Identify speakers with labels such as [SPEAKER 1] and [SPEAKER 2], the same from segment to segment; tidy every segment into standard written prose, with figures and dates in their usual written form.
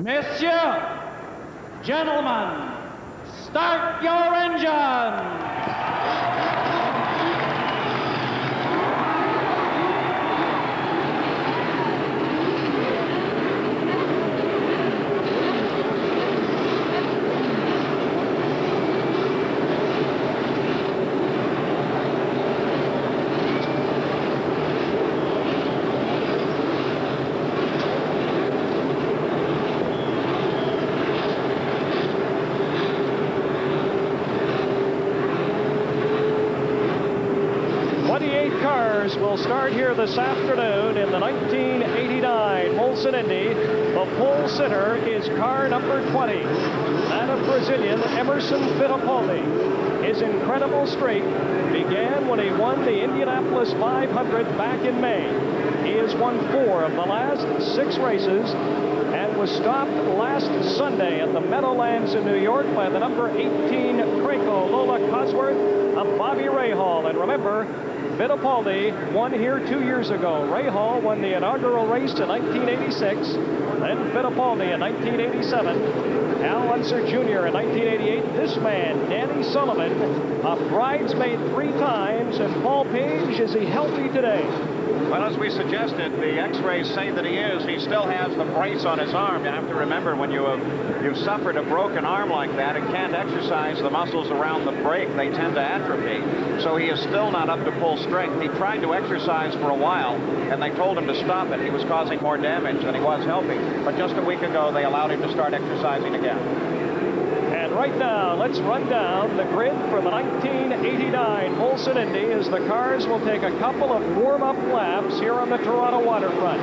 [SPEAKER 1] Messieurs, gentlemen, start your engine! Will start here this afternoon in the 1989 Molson Indy. The pole sitter is car number 20, that of Brazilian Emerson Fittipaldi. His incredible streak began when he won the Indianapolis 500 back in May. He has won 4 of the last 6 races and was stopped last Sunday at the Meadowlands in New York by the number 18 Craco Lola Cosworth of Bobby Rahal. And remember, Fittipaldi won here 2 years ago. Rahal won the inaugural race in 1986, then Fittipaldi in 1987, Al Unser Jr. in 1988. This man, Danny Sullivan, a bridesmaid 3 times, and Paul Page, is he healthy today?
[SPEAKER 2] Well, as we suggested, the x-rays say that he is. He still has the brace on his arm. You have to remember, when you've suffered a broken arm like that and can't exercise the muscles around the brake, they tend to atrophy. So he is still not up to full strength. He tried to exercise for a while, and they told him to stop it. He was causing more damage than he was helping. But just a week ago, they allowed him to start exercising again.
[SPEAKER 1] And right now, let's run down the grid for the 1989 Molson Indy as the cars will take a couple of warm-up laps here on the Toronto waterfront.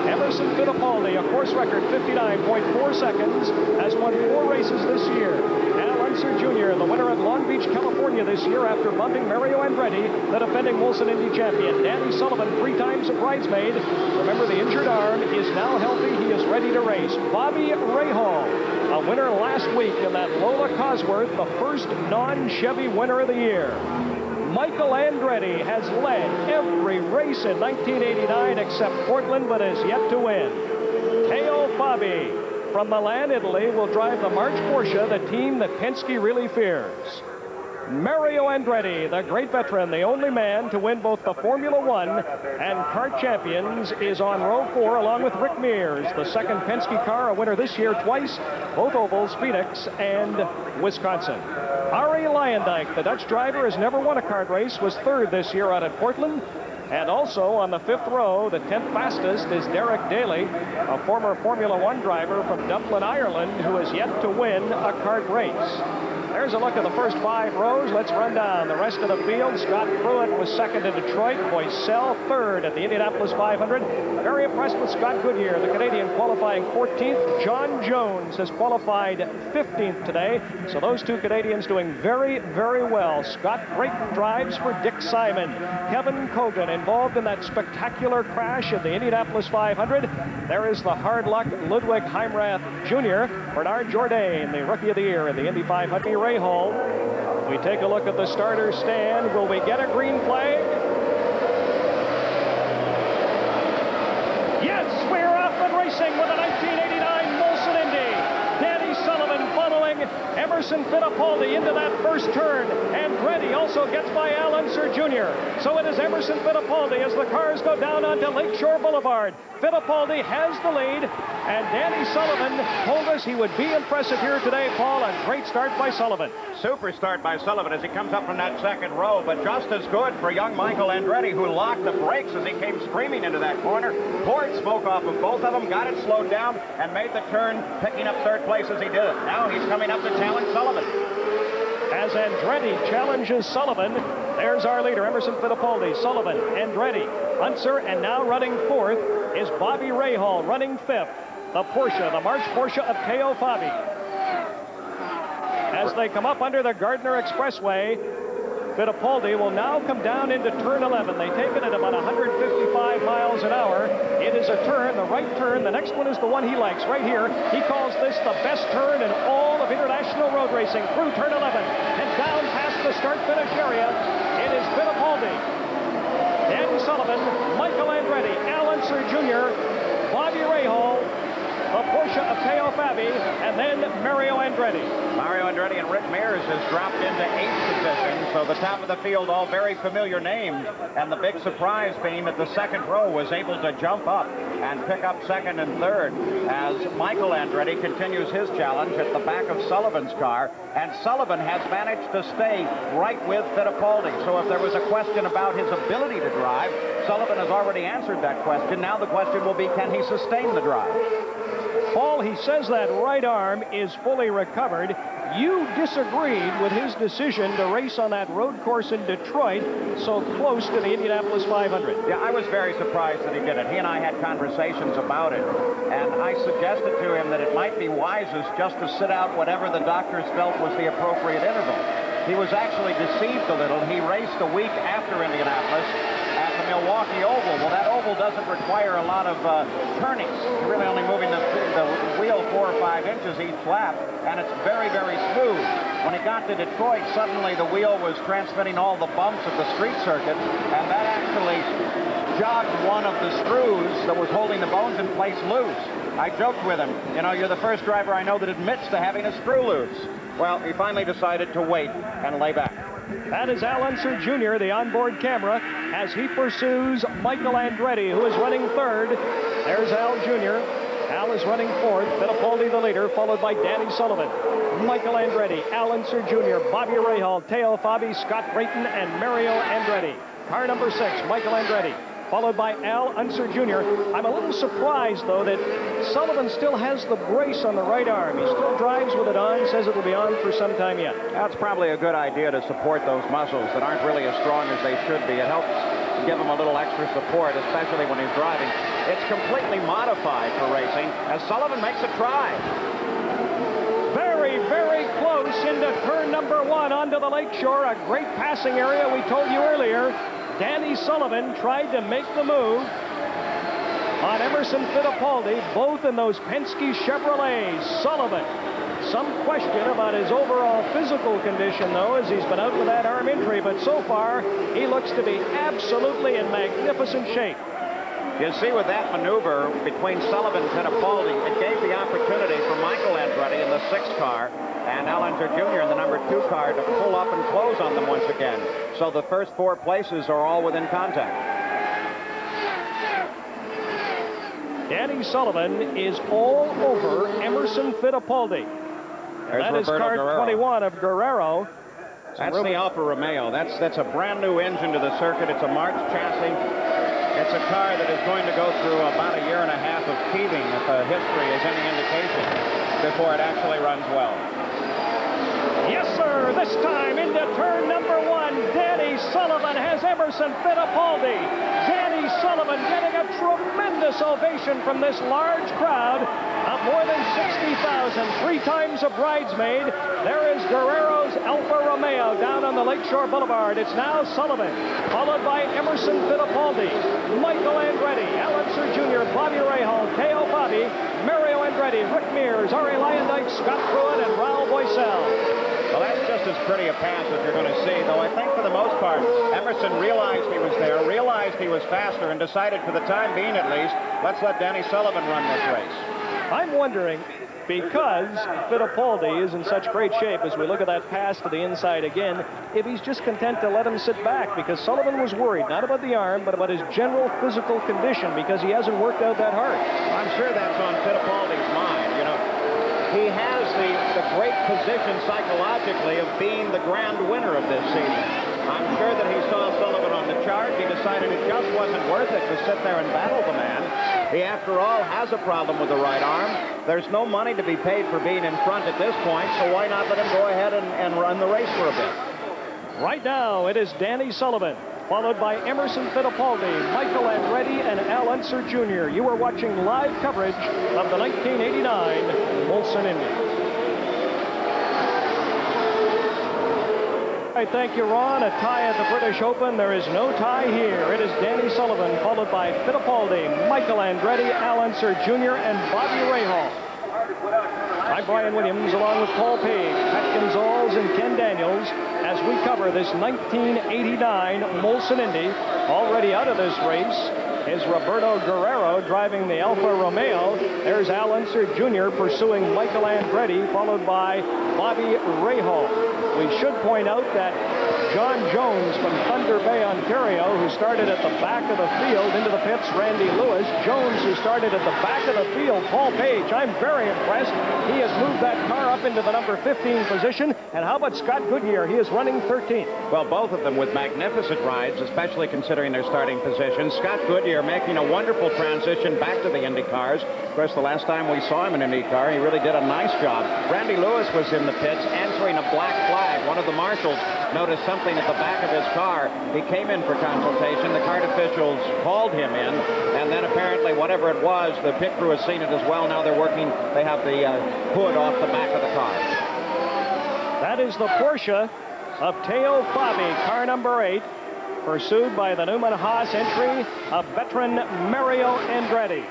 [SPEAKER 1] Emerson Fittipaldi, a course record 59.4 seconds, has won 4 races this year. Al Unser Jr., the winner at Long Beach, California this year after bumping Mario Andretti, the defending Molson Indy champion. Danny Sullivan, 3 times a bridesmaid. Remember, the injured arm is now healthy. He is ready to race. Bobby Rahal, a winner last week in that Lola Cosworth, the first non-Chevy winner of the year. Michael Andretti has led every race in 1989 except Portland, but has yet to win. Teo Fabi from Milan, Italy, will drive the March Porsche, the team that Penske really fears. Mario Andretti, the great veteran, the only man to win both the Formula One and kart champions, is on row 4 along with Rick Mears, the second Penske car, a winner this year twice, both ovals, Phoenix and Wisconsin. Arie Luyendyk, the Dutch driver, has never won a kart race, was 3rd this year out at Portland. And also on the 5th row, the 10th fastest, is Derek Daly, a former Formula One driver from Dublin, Ireland, who has yet to win a kart race. There's a look at the first 5 rows. Let's run down the rest of the field. Scott Pruett was 2nd in Detroit. Boycell 3rd at the Indianapolis 500. Very impressed with Scott Goodyear, the Canadian, qualifying 14th. John Jones has qualified 15th today. So those 2 Canadians doing very, very well. Scott, great drives for Dick Simon. Kevin Cogan involved in that spectacular crash at the Indianapolis 500. There is the hard luck Ludwig Heimrath Jr. Bernard Jourdain, the Rookie of the Year in the Indy 500. Rahal. We take a look at the starter stand. Will we get a green flag? Yes, we're off and racing with the 1989 Molson Indy. Danny Sullivan following Emerson Fittipaldi into that first turn. Andretti also gets by Al Unser Jr. So it is Emerson Fittipaldi as the cars go down onto Lakeshore Boulevard. Fittipaldi has the lead, and Danny Sullivan told us he would be impressive here today, Paul. A great start by Sullivan.
[SPEAKER 2] Super start by Sullivan as he comes up from that 2nd row, but just as good for young Michael Andretti, who locked the brakes as he came screaming into that corner. Poured smoke off of both of them, got it slowed down, and made the turn, picking up 3rd place as he did it. Now he's coming up to challenge Sullivan.
[SPEAKER 1] As Andretti challenges Sullivan, there's our leader, Emerson Fittipaldi, Sullivan, Andretti, Unser, and now running 4th is Bobby Rahal, running 5th. The Porsche, the March Porsche of Teo Fabi. As they come up under the Gardner Expressway, Fittipaldi will now come down into turn 11. They take it at about 155 miles an hour. It is a turn, the right turn. The next one is the one he likes right here. He calls this the best turn in all of international road racing through turn 11. And down past the start-finish area, it is Fittipaldi, Danny Sullivan, Michael Andretti, Al Unser Jr., Bobby Rahal, the Porsche of Teo Fabi, and then Mario Andretti.
[SPEAKER 2] Mario Andretti and Rick Mears has dropped into 8th position, so the top of the field, all very familiar names, and the big surprise being that the second row was able to jump up and pick up second and third as Michael Andretti continues his challenge at the back of Sullivan's car, and Sullivan has managed to stay right with Fittipaldi. So if there was a question about his ability to drive, Sullivan has already answered that question. Now the question will be, can he sustain the drive?
[SPEAKER 1] Paul, he says that right arm is fully recovered. You disagreed with his decision to race on that road course in Detroit so close to the Indianapolis 500.
[SPEAKER 2] Yeah, I was very surprised that he did it. He and I had conversations about it, and I suggested to him that it might be wisest just to sit out whatever the doctors felt was the appropriate interval. He was actually deceived a little. He raced a week after Indianapolis at the Milwaukee Oval. Well, that oval doesn't require a lot of turnings. You're really only moving the wheel 4 or 5 inches each lap, and it's very, very smooth. When he got to Detroit, suddenly the wheel was transmitting all the bumps of the street circuit, and that actually jogged one of the screws that was holding the bones in place loose. I joked with him, you know, you're the first driver I know that admits to having a screw loose. Well, he finally decided to wait and lay back.
[SPEAKER 1] That is Al Unser Jr., the onboard camera, as he pursues Michael Andretti, who is running third. There's Al Jr. Al is running fourth. Fittipaldi the leader, followed by Danny Sullivan. Michael Andretti, Al Unser Jr., Bobby Rahal, Teo Fabi, Scott Brayton, and Mario Andretti. Car number 6, Michael Andretti, followed by Al Unser Jr. I'm a little surprised, though, that Sullivan still has the brace on the right arm. He still drives with it on, says it will be on for some time yet.
[SPEAKER 2] That's probably a good idea to support those muscles that aren't really as strong as they should be. It helps give him a little extra support, especially when he's driving. It's completely modified for racing as Sullivan makes a try.
[SPEAKER 1] Very, very close into turn number 1 onto the lakeshore. A great passing area, we told you earlier. Danny Sullivan tried to make the move on Emerson Fittipaldi, both in those Penske Chevrolets. Sullivan, some question about his overall physical condition, though, as he's been out with that arm injury, but so far, he looks to be absolutely in magnificent shape.
[SPEAKER 2] You see, with that maneuver between Sullivan and Fittipaldi, it gave the opportunity for Michael Andretti in the 6th car and Al Unser Jr. in the number 2 car to pull up and close on them once again. So the first 4 places are all within contact.
[SPEAKER 1] Danny Sullivan is all over Emerson Fittipaldi. That is car 21 of Guerrero.
[SPEAKER 2] That's the Alfa Romeo. That's a brand new engine to the circuit. It's a March chassis. It's a car that is going to go through about a year and a half of teething, if the history is any indication, before it actually runs well.
[SPEAKER 1] Yes, sir. This time into turn number 1, Danny Sullivan has Emerson Fittipaldi. Danny Sullivan getting a tremendous ovation from this large crowd of more than 60,000. 3 times a bridesmaid. There is Guerrero's Alfa Romeo down on the Lakeshore Boulevard. It's now Sullivan, followed by Emerson Fittipaldi, Michael Andretti, Al Unser Jr., Bobby Rahal, Teo Fabi, Mario Andretti, Rick Mears, Ari Lyondike, Scott Pruett, and Rahal Boycell.
[SPEAKER 2] Well, that's just as pretty a pass as you're going to see, though I think for the most part, Emerson realized he was there, realized he was faster, and decided for the time being at least, let's let Danny Sullivan run this race.
[SPEAKER 1] I'm wondering, because Fittipaldi is in such great shape as we look at that pass to the inside again, if he's just content to let him sit back, because Sullivan was worried, not about the arm, but about his general physical condition, because he hasn't worked out that hard.
[SPEAKER 2] I'm sure that's on Fittipaldi's mind, you know. He has the great position psychologically of being the grand winner of this season. I'm sure that he saw Sullivan on the chart. He decided it just wasn't worth it to sit there and battle the man. He, after all, has a problem with the right arm. There's no money to be paid for being in front at this point, so why not let him go ahead and run the race for a bit? Right
[SPEAKER 1] now, it is Danny Sullivan, followed by Emerson Fittipaldi, Michael Andretti, and Al Unser Jr. You are watching live coverage of the 1989 Molson Indy. All right, thank you, Ron. A tie at the British Open. There is no tie here. It is Danny Sullivan, followed by Fittipaldi, Michael Andretti, Al Unser Jr., and Bobby Rahal. I'm Brian Williams, along with Paul Page, Pat Gonzalez, and Ken Daniels, as we cover this 1989 Molson Indy. Already out of this race is Roberto Guerrero driving the Alfa Romeo. There's Al Unser Jr. pursuing Michael Andretti, followed by Bobby Rahal. We should point out that John Jones from Thunder Bay, Ontario, who started at the back of the field, into the pits, Randy Lewis. Jones, who started at the back of the field, Paul Page. I'm very impressed. He has moved that car up into the number 15 position. And how about Scott Goodyear? He is running 13th.
[SPEAKER 2] Well, both of them with magnificent rides, especially considering their starting positions. Scott Goodyear making a wonderful transition back to the Indy cars. Of course, the last time we saw him in an Indy car, he really did a nice job. Randy Lewis was in the pits answering a black flag. One of the marshals noticed something at the back of his car. He came in for consultation. The cart officials called him in, and then apparently whatever it was, the pit crew has seen it as well. Now they're working. They have the hood off the back of the car.
[SPEAKER 1] That is the Porsche of Teo Fabi, car number 8, pursued by the Newman Haas entry of veteran Mario Andretti.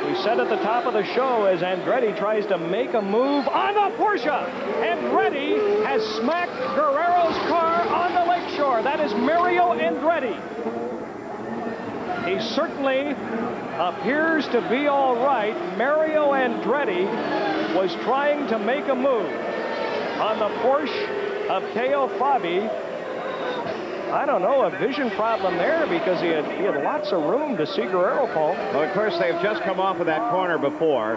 [SPEAKER 1] We said at the top of the show, as Andretti tries to make a move on the Porsche, Andretti has smacked Guerrero's car on the lakeshore. That is Mario Andretti. He certainly appears to be all right. Mario Andretti was trying to make a move on the Porsche of Teo Fabi. I don't know, a vision problem there, because he had lots of room to see Guerrero, Paul.
[SPEAKER 2] Well, of course, they've just come off of that corner before.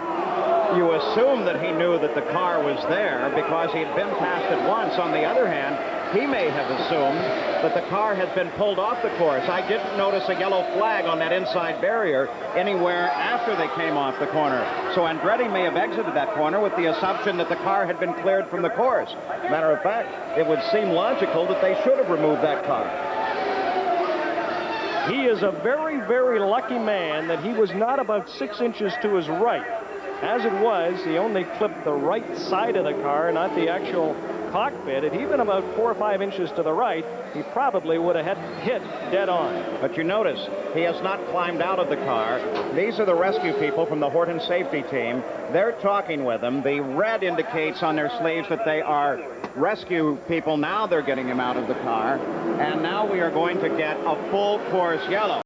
[SPEAKER 2] You assume that he knew that the car was there because he had been past it once. On the other hand, he may have assumed that the car had been pulled off the course. I didn't notice a yellow flag on that inside barrier anywhere after they came off the corner. So Andretti may have exited that corner with the assumption that the car had been cleared from the course. Matter of fact, it would seem logical that they should have removed that car.
[SPEAKER 1] He is a very, very lucky man that he was not about 6 inches to his right. As it was, he only clipped the right side of the car, not the actual cockpit. Had he been about 4 or 5 inches to the right, he probably would have hit dead on.
[SPEAKER 2] But you notice, he has not climbed out of the car. These are the rescue people from the Horton safety team. They're talking with him. The red indicates on their sleeves that they are rescue people. Now they're getting him out of the car. And now we are going to get a full course yellow.